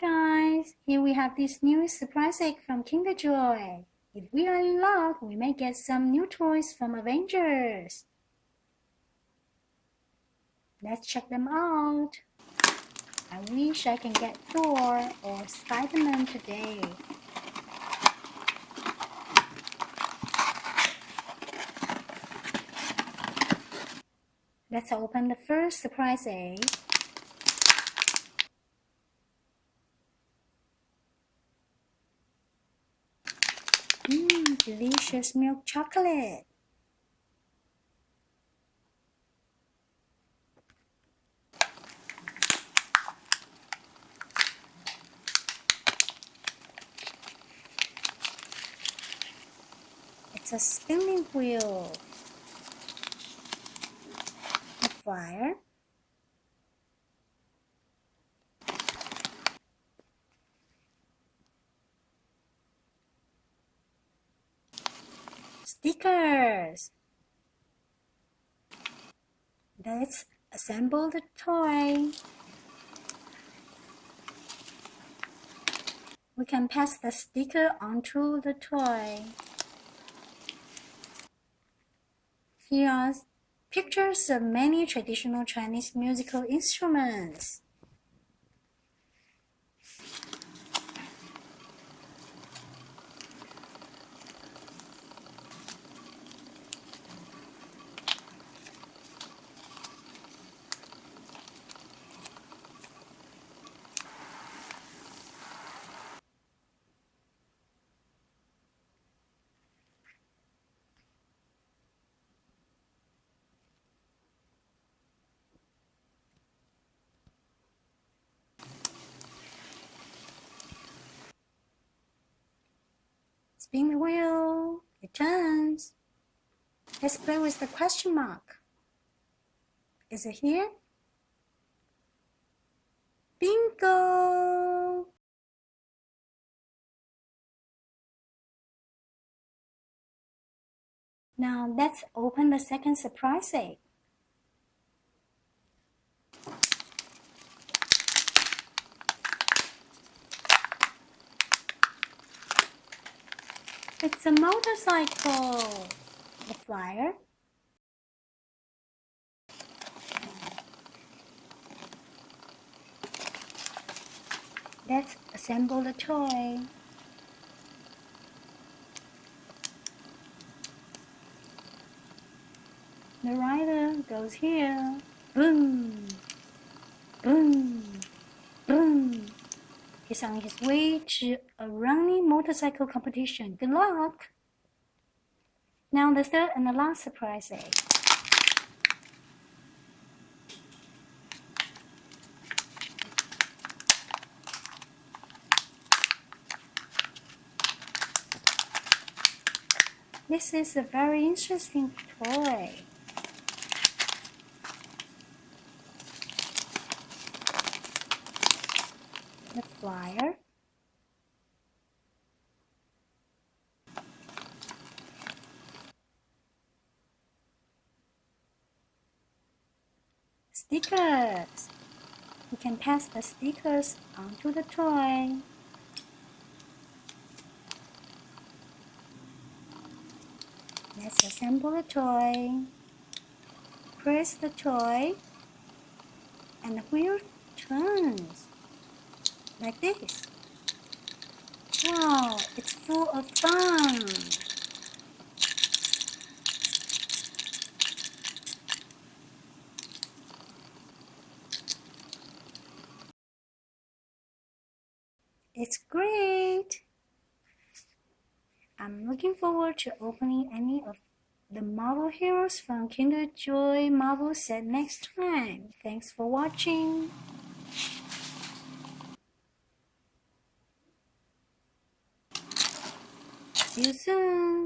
guys, here we have this new surprise egg from Kinder Joy. If we are in luck, we may get some new toys from Avengers. Let's check them out. I wish I can get Thor or Spider-Man today. Let's open the first surprise egg. Delicious milk chocolate. It's a spinning wheel. A fire. Stickers. Let's assemble the toy. We can pass the sticker onto the toy. Here are pictures of many traditional Chinese musical instruments. Spin the wheel, it turns. Let's play with the question mark. Is it here? Bingo! Now let's open the second surprise egg. It's a motorcycle. The flyer. Let's assemble the toy. The rider goes here. Boom! Boom! Boom! He's on his way to a running motorcycle competition. Good luck! Now the third and the last surprise egg. This is a very interesting toy. The flyer. Stickers. We can pass the stickers onto the toy. Let's assemble the toy. Press the toy and the wheel turns like this. Wow, it's full of fun. It's great. I'm looking forward to opening any of the Marvel heroes from Kinder Joy Marvel set next time. Thanks for watching. See you soon.